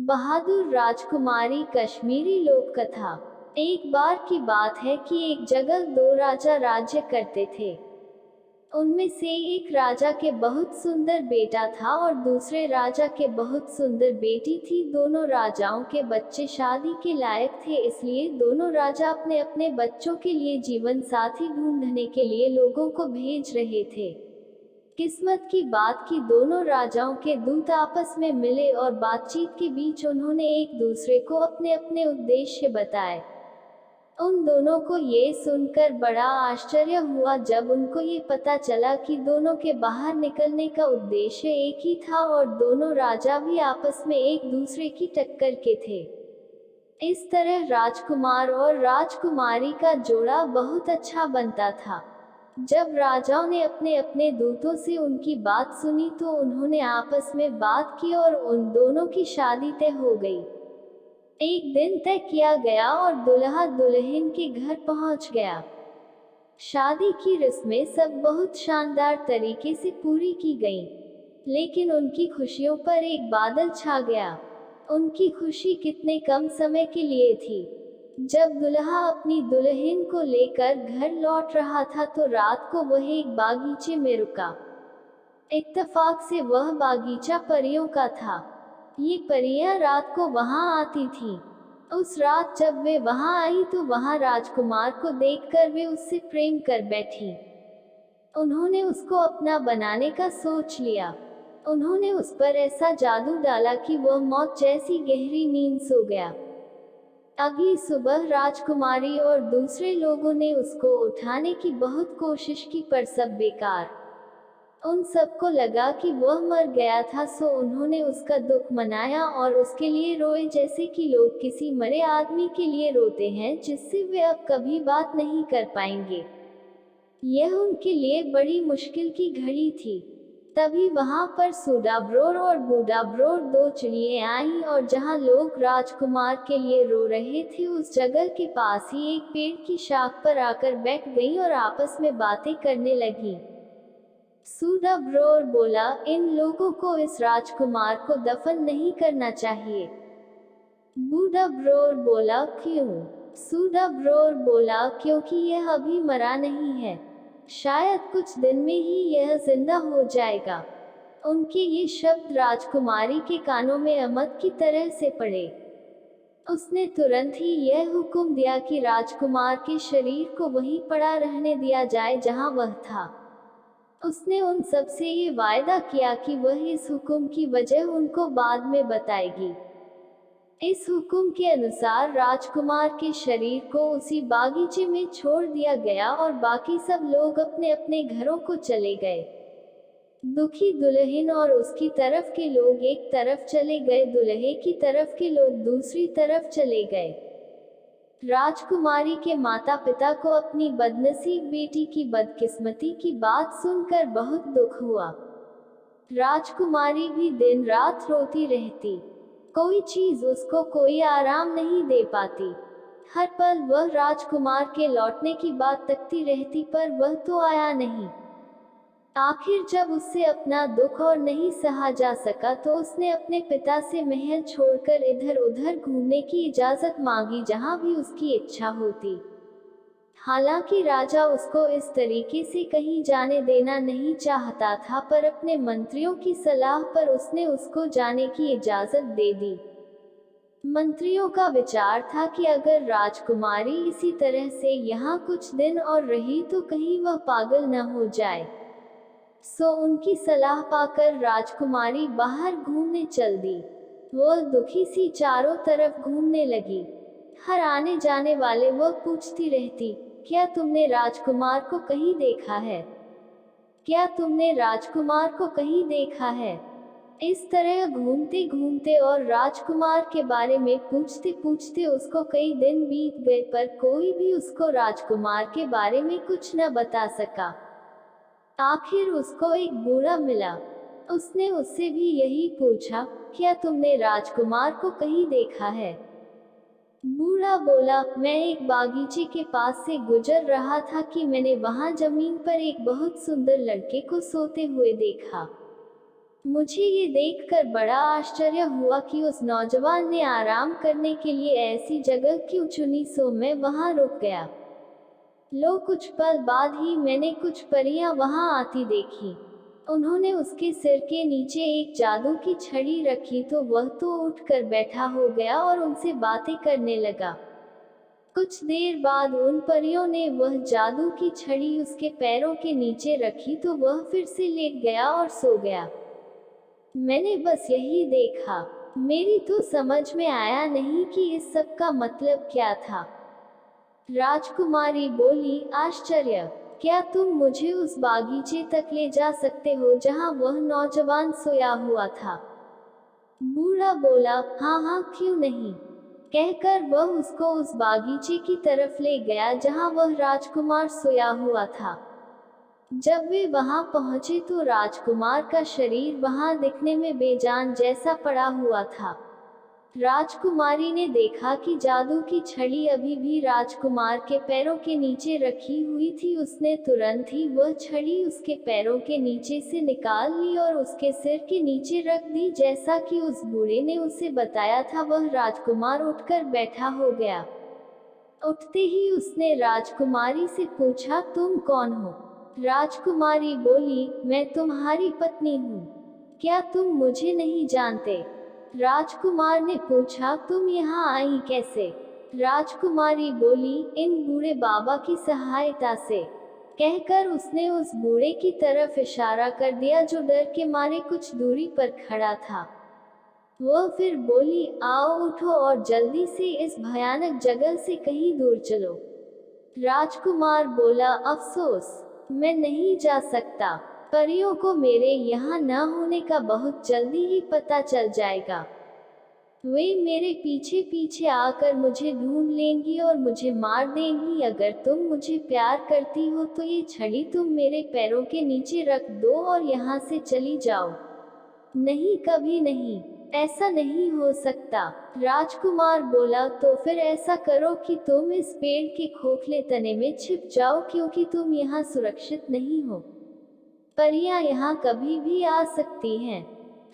बहादुर राजकुमारी कश्मीरी लोक कथा। एक बार की बात है कि एक जगह दो राजा राज्य करते थे। उनमें से एक राजा के बहुत सुंदर बेटा था और दूसरे राजा के बहुत सुंदर बेटी थी। दोनों राजाओं के बच्चे शादी के लायक थे, इसलिए दोनों राजा अपने अपने बच्चों के लिए जीवन साथी ढूंढने के लिए लोगों को भेज रहे थे। किस्मत की बात कि दोनों राजाओं के दूत आपस में मिले और बातचीत के बीच उन्होंने एक दूसरे को अपने अपने उद्देश्य बताए। उन दोनों को ये सुनकर बड़ा आश्चर्य हुआ जब उनको ये पता चला कि दोनों के बाहर निकलने का उद्देश्य एक ही था और दोनों राजा भी आपस में एक दूसरे की टक्कर के थे। इस तरह राजकुमार और राजकुमारी का जोड़ा बहुत अच्छा बनता था। जब राजाओं ने अपने अपने दूतों से उनकी बात सुनी तो उन्होंने आपस में बात की और उन दोनों की शादी तय हो गई। एक दिन तय किया गया और दुल्हा दुल्हन के घर पहुंच गया। शादी की रस्में सब बहुत शानदार तरीके से पूरी की गईं, लेकिन उनकी खुशियों पर एक बादल छा गया। उनकी खुशी कितने कम समय के लिए थी। जब दुल्हा अपनी दुल्हन को लेकर घर लौट रहा था तो रात को वह एक बागीचे में रुका। इत्तेफाक से वह बागीचा परियों का था। ये परियां रात को वहां आती थीं। उस रात जब वे वहां आई तो वहां राजकुमार को देखकर वे उससे प्रेम कर बैठी। उन्होंने उसको अपना बनाने का सोच लिया। उन्होंने उस पर ऐसा जादू डाला कि वह मौत जैसी गहरी नींद सो गया। अगली सुबह राजकुमारी और दूसरे लोगों ने उसको उठाने की बहुत कोशिश की पर सब बेकार। उन सबको लगा कि वह मर गया था, सो उन्होंने उसका दुख मनाया और उसके लिए रोए जैसे कि लोग किसी मरे आदमी के लिए रोते हैं जिससे वे अब कभी बात नहीं कर पाएंगे। यह उनके लिए बड़ी मुश्किल की घड़ी थी। तभी वहां पर सूडाब्रोर और बूडाब्रोर दो चिड़ियां आईं और जहां लोग राजकुमार के लिए रो रहे थे उस जगह के पास ही एक पेड़ की शाख पर आकर बैठ गईं और आपस में बातें करने लगीं। सूडाब्रोर बोला, इन लोगों को इस राजकुमार को दफन नहीं करना चाहिए। बूडाब्रोर बोला, क्यों? सूडाब्रोर बोला, क्योंकि यह अभी मरा नहीं है, शायद कुछ दिन में ही यह जिंदा हो जाएगा। उनके ये शब्द राजकुमारी के कानों में अमृत की तरह से पड़े। उसने तुरंत ही यह हुक्म दिया कि राजकुमार के शरीर को वहीं पड़ा रहने दिया जाए जहां वह था। उसने उन सब से ये वायदा किया कि वह इस हुक्म की वजह उनको बाद में बताएगी। इस हुक्म के अनुसार राजकुमार के शरीर को उसी बागीचे में छोड़ दिया गया और बाकी सब लोग अपने अपने घरों को चले गए। दुखी दुल्हन और उसकी तरफ के लोग एक तरफ चले गए, दुल्हे की तरफ के लोग दूसरी तरफ चले गए। राजकुमारी के माता पिता को अपनी बदनसीब बेटी की बदकिस्मती की बात सुनकर बहुत दुख हुआ। राजकुमारी भी दिन रात रोती रहती। कोई चीज उसको कोई आराम नहीं दे पाती। हर पल वह राजकुमार के लौटने की बात तकती रहती पर वह तो आया नहीं। आखिर जब उससे अपना दुख और नहीं सहा जा सका तो उसने अपने पिता से महल छोड़कर इधर उधर घूमने की इजाजत मांगी जहां भी उसकी इच्छा होती। हालांकि राजा उसको इस तरीके से कहीं जाने देना नहीं चाहता था, पर अपने मंत्रियों की सलाह पर उसने उसको जाने की इजाजत दे दी। मंत्रियों का विचार था कि अगर राजकुमारी इसी तरह से यहाँ कुछ दिन और रही तो कहीं वह पागल न हो जाए। सो उनकी सलाह पाकर राजकुमारी बाहर घूमने चल दी। वह दुखी सी चारों तरफ घूमने लगी। हर आने जाने वाले वह पूछती रहती, क्या तुमने राजकुमार को कहीं देखा है? क्या तुमने राजकुमार को कहीं देखा है? इस तरह घूमते घूमते और राजकुमार के बारे में पूछते पूछते उसको कई दिन बीत गए, पर कोई भी उसको राजकुमार के बारे में कुछ न बता सका। आखिर उसको एक बूढ़ा मिला। उसने उससे भी यही पूछा, क्या तुमने राजकुमार को कहीं देखा है? बूढ़ा बोला, मैं एक बागीचे के पास से गुजर रहा था कि मैंने वहां जमीन पर एक बहुत सुंदर लड़के को सोते हुए देखा। मुझे ये देखकर बड़ा आश्चर्य हुआ कि उस नौजवान ने आराम करने के लिए ऐसी जगह क्यों चुनी, सो मैं वहां रुक गया। लो कुछ पल बाद ही मैंने कुछ परियां वहां आती देखी। उन्होंने उसके सिर के नीचे एक जादू की छड़ी रखी तो वह तो उठकर बैठा हो गया और उनसे बातें करने लगा। कुछ देर बाद उन परियों ने वह जादू की छड़ी उसके पैरों के नीचे रखी तो वह फिर से लेट गया और सो गया। मैंने बस यही देखा। मेरी तो समझ में आया नहीं कि इस सब का मतलब क्या था। राजकुमारी बोली, आश्चर्य, क्या तुम मुझे उस बागीचे तक ले जा सकते हो जहां वह नौजवान सोया हुआ था? बूढ़ा बोला, हाँ हाँ, क्यों नहीं। कहकर वह उसको उस बागीचे की तरफ ले गया जहां वह राजकुमार सोया हुआ था। जब वे वहां पहुंचे तो राजकुमार का शरीर वहां दिखने में बेजान जैसा पड़ा हुआ था। राजकुमारी ने देखा कि जादू की छड़ी अभी भी राजकुमार के पैरों के नीचे रखी हुई थी। उसने तुरंत ही वह छड़ी उसके पैरों के नीचे से निकाल ली और उसके सिर के नीचे रख दी जैसा कि उस बूढ़े ने उसे बताया था। वह राजकुमार उठकर बैठा हो गया। उठते ही उसने राजकुमारी से पूछा, तुम कौन हो? राजकुमारी बोली, मैं तुम्हारी पत्नी हूँ। क्या तुम मुझे नहीं जानते? राजकुमार ने पूछा, तुम यहाँ आई कैसे? राजकुमारी बोली, इन बूढ़े बाबा की सहायता से। कहकर उसने उस बूढ़े की तरफ इशारा कर दिया जो डर के मारे कुछ दूरी पर खड़ा था। वह फिर बोली, आओ उठो और जल्दी से इस भयानक जगह से कहीं दूर चलो। राजकुमार बोला, अफसोस, मैं नहीं जा सकता। परियों को मेरे यहाँ न होने का बहुत जल्दी ही पता चल जाएगा। वे मेरे पीछे पीछे आकर मुझे ढूंढ लेंगी और मुझे मार देंगी। अगर तुम मुझे प्यार करती हो तो ये छड़ी तुम मेरे पैरों के नीचे रख दो और यहाँ से चली जाओ। नहीं, कभी नहीं, ऐसा नहीं हो सकता। राजकुमार बोला, तो फिर ऐसा करो कि तुम इस पेड़ के खोखले तने में छिप जाओ क्योंकि तुम यहाँ सुरक्षित नहीं हो। परियां यहाँ कभी भी आ सकती हैं।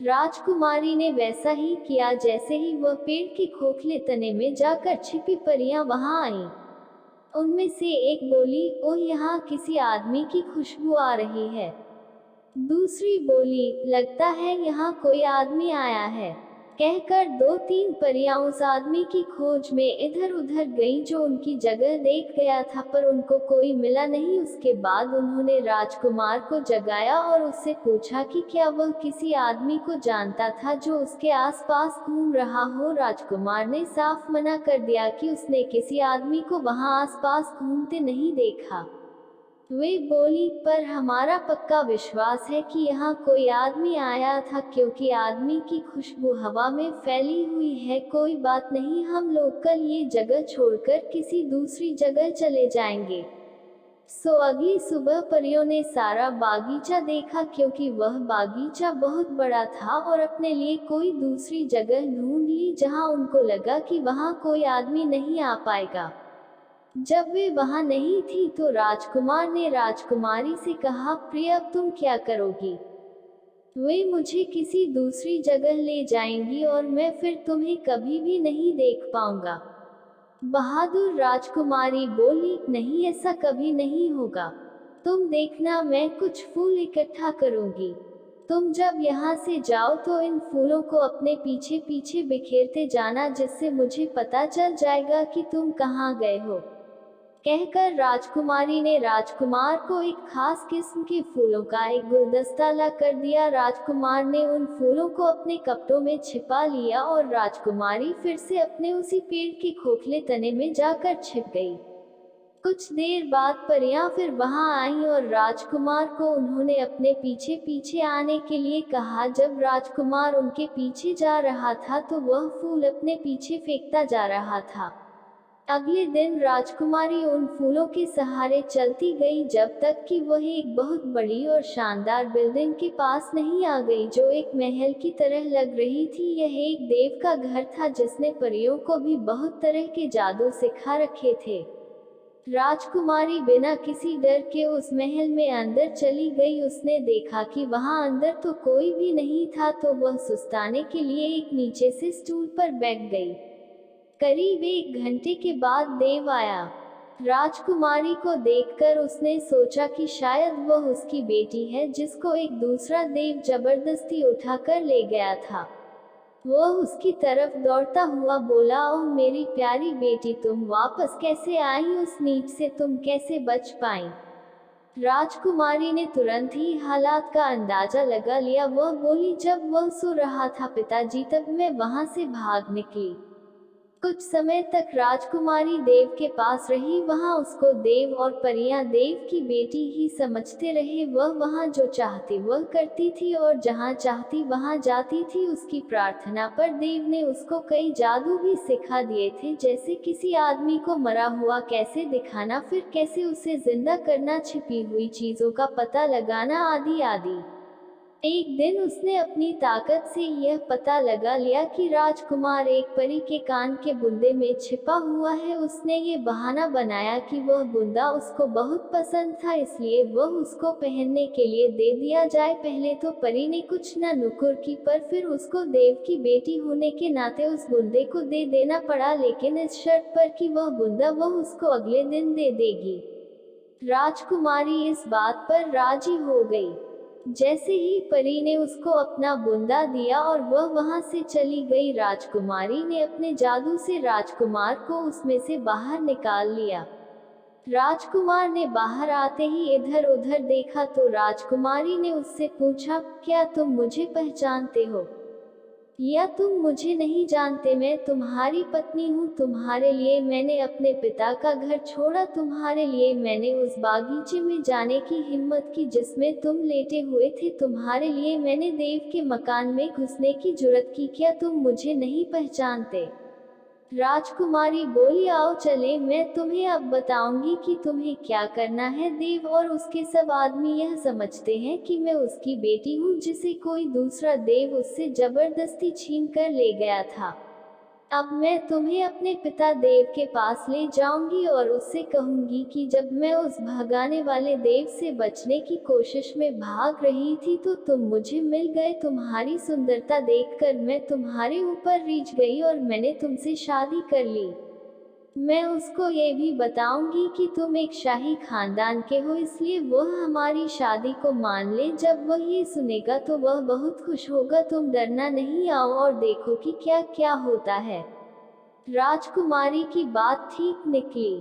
राजकुमारी ने वैसा ही किया। जैसे ही वह पेड़ के खोखले तने में जाकर छिपी, परियां वहां आईं। उनमें से एक बोली, ओह, यहाँ किसी आदमी की खुशबू आ रही है। दूसरी बोली, लगता है यहाँ कोई आदमी आया है। कहकर दो तीन परियां उस आदमी की खोज में इधर उधर गईं जो उनकी जगह देख गया था, पर उनको कोई मिला नहीं। उसके बाद उन्होंने राजकुमार को जगाया और उससे पूछा कि क्या वह किसी आदमी को जानता था जो उसके आसपास घूम रहा हो। राजकुमार ने साफ मना कर दिया कि उसने किसी आदमी को वहां आसपास घूमते नहीं देखा। वे बोली, पर हमारा पक्का विश्वास है कि यहाँ कोई आदमी आया था क्योंकि आदमी की खुशबू हवा में फैली हुई है। कोई बात नहीं, हम लोग कल ये जगह छोड़कर किसी दूसरी जगह चले जाएंगे। सो अगली सुबह परियों ने सारा बागीचा देखा क्योंकि वह बागीचा बहुत बड़ा था और अपने लिए कोई दूसरी जगह ढूंढ ली जहाँ उनको लगा कि वहाँ कोई आदमी नहीं आ पाएगा। जब वे वहां नहीं थी तो राजकुमार ने राजकुमारी से कहा, प्रिय, अब तुम क्या करोगी? वे मुझे किसी दूसरी जगह ले जाएंगी और मैं फिर तुम्हें कभी भी नहीं देख पाऊंगा। बहादुर राजकुमारी बोली, नहीं, ऐसा कभी नहीं होगा। तुम देखना, मैं कुछ फूल इकट्ठा करूंगी। तुम जब यहाँ से जाओ तो इन फूलों को अपने पीछे पीछे बिखेरते जाना जिससे मुझे पता चल जाएगा कि तुम कहाँ गए हो। कहकर राजकुमारी ने राजकुमार को एक खास किस्म के फूलों का एक गुलदस्ता ला कर दिया। राजकुमार ने उन फूलों को अपने कपड़ों में छिपा लिया और राजकुमारी फिर से अपने उसी पेड़ के खोखले तने में जाकर छिप गई। कुछ देर बाद परियां फिर वहां आईं और राजकुमार को उन्होंने अपने पीछे पीछे आने के लिए कहा। जब राजकुमार उनके पीछे जा रहा था तो वह फूल अपने पीछे फेंकता जा रहा था। अगले दिन राजकुमारी उन फूलों के सहारे चलती गई जब तक कि वह एक बहुत बड़ी और शानदार बिल्डिंग के पास नहीं आ गई जो एक महल की तरह लग रही थी। यह एक देव का घर था जिसने परियों को भी बहुत तरह के जादू सिखा रखे थे। राजकुमारी बिना किसी डर के उस महल में अंदर चली गई। उसने देखा कि वहां अंदर तो कोई भी नहीं था, तो वह सुस्ताने के लिए एक नीचे से स्टूल पर बैठ गई। करीब 1 घंटे के बाद देव आया। राजकुमारी को देखकर उसने सोचा कि शायद वह उसकी बेटी है, जिसको एक दूसरा देव जबरदस्ती उठाकर ले गया था। वह उसकी तरफ दौड़ता हुआ बोला, ओह मेरी प्यारी बेटी, तुम वापस कैसे आई? उस नीच से तुम कैसे बच पाई? राजकुमारी ने तुरंत ही हालात का अंदाजा लगा लिया। वह बोली, जब वह सो रहा था पिताजी, तब मैं वहां से भाग निकली। कुछ समय तक राजकुमारी देव के पास रही। वहां उसको देव और परियां देव की बेटी ही समझते रहे। वह वहां जो चाहती वह करती थी और जहां चाहती वहां जाती थी। उसकी प्रार्थना पर देव ने उसको कई जादू भी सिखा दिए थे, जैसे किसी आदमी को मरा हुआ कैसे दिखाना, फिर कैसे उसे जिंदा करना, छिपी हुई चीजों का पता लगाना, आदि आदि। एक दिन उसने अपनी ताकत से यह पता लगा लिया कि राजकुमार एक परी के कान के बुंदे में छिपा हुआ है। उसने ये बहाना बनाया कि वह बुंदा उसको बहुत पसंद था, इसलिए वह उसको पहनने के लिए दे दिया जाए। पहले तो परी ने कुछ न नुकुर की, पर फिर उसको देव की बेटी होने के नाते उस बुंदे को दे देना पड़ा, लेकिन इस शर्त पर कि वह बुंदा वह उसको अगले दिन दे देगी। राजकुमारी इस बात पर राजी हो गई। जैसे ही परी ने उसको अपना बुंदा दिया और वह वहां से चली गई, राजकुमारी ने अपने जादू से राजकुमार को उसमें से बाहर निकाल लिया। राजकुमार ने बाहर आते ही इधर उधर देखा तो राजकुमारी ने उससे पूछा, क्या तुम मुझे पहचानते हो या तुम मुझे नहीं जानते? मैं तुम्हारी पत्नी हूँ। तुम्हारे लिए मैंने अपने पिता का घर छोड़ा, तुम्हारे लिए मैंने उस बागीचे में जाने की हिम्मत की जिसमें तुम लेटे हुए थे, तुम्हारे लिए मैंने देव के मकान में घुसने की जुर्रत की। क्या तुम मुझे नहीं पहचानते? राजकुमारी बोली, आओ चले, मैं तुम्हें अब बताऊंगी कि तुम्हें क्या करना है। देव और उसके सब आदमी यह समझते हैं कि मैं उसकी बेटी हूँ, जिसे कोई दूसरा देव उससे जबरदस्ती छीन कर ले गया था। अब मैं तुम्हें अपने पिता देव के पास ले जाऊंगी और उससे कहूंगी कि जब मैं उस भगाने वाले देव से बचने की कोशिश में भाग रही थी तो तुम मुझे मिल गए। तुम्हारी सुंदरता देखकर मैं तुम्हारे ऊपर रीझ गई और मैंने तुमसे शादी कर ली। मैं उसको ये भी बताऊंगी कि तुम एक शाही खानदान के हो, इसलिए वह हमारी शादी को मान ले। जब वह ये सुनेगा तो वह बहुत खुश होगा। तुम डरना नहीं, आओ और देखो कि क्या क्या होता है। राजकुमारी की बात ठीक निकली।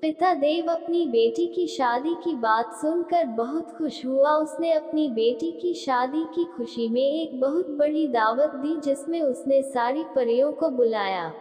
पिता देव अपनी बेटी की शादी की बात सुनकर बहुत खुश हुआ। उसने अपनी बेटी की शादी की खुशी में एक बहुत बड़ी दावत दी, जिसमें उसने सारी परियों को बुलाया।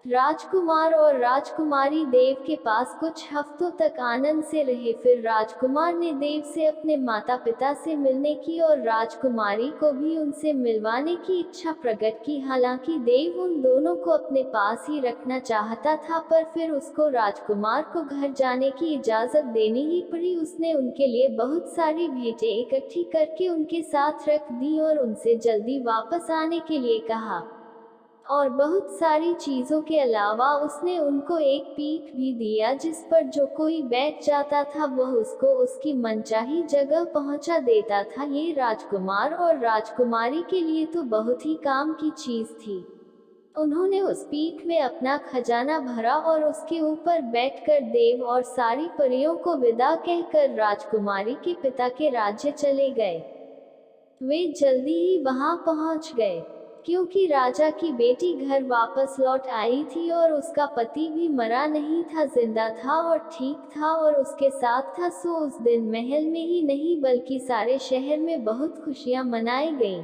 राजकुमार और राजकुमारी देव के पास कुछ हफ्तों तक आनंद से रहे। फिर राजकुमार ने देव से अपने माता पिता से मिलने की और राजकुमारी को भी उनसे मिलवाने की इच्छा प्रकट की। हालांकि देव उन दोनों को अपने पास ही रखना चाहता था, पर फिर उसको राजकुमार को घर जाने की इजाजत देनी ही पड़ी। उसने उनके लिए बहुत सारी भेंटें इकट्ठी करके उनके साथ रख दी और उनसे जल्दी वापस आने के लिए कहा। और बहुत सारी चीजों के अलावा उसने उनको एक पीठ भी दिया, जिस पर जो कोई बैठ जाता था वह उसको उसकी मनचाही जगह पहुंचा देता था। ये राजकुमार और राजकुमारी के लिए तो बहुत ही काम की चीज थी। उन्होंने उस पीठ में अपना खजाना भरा और उसके ऊपर बैठकर देव और सारी परियों को विदा कहकर राजकुमारी के पिता के राज्य चले गए। वे जल्दी ही वहां पहुंच गए, क्योंकि राजा की बेटी घर वापस लौट आई थी और उसका पति भी मरा नहीं था, जिंदा था और ठीक था और उसके साथ था। सो उस दिन महल में ही नहीं बल्कि सारे शहर में बहुत खुशियां मनाई गईं।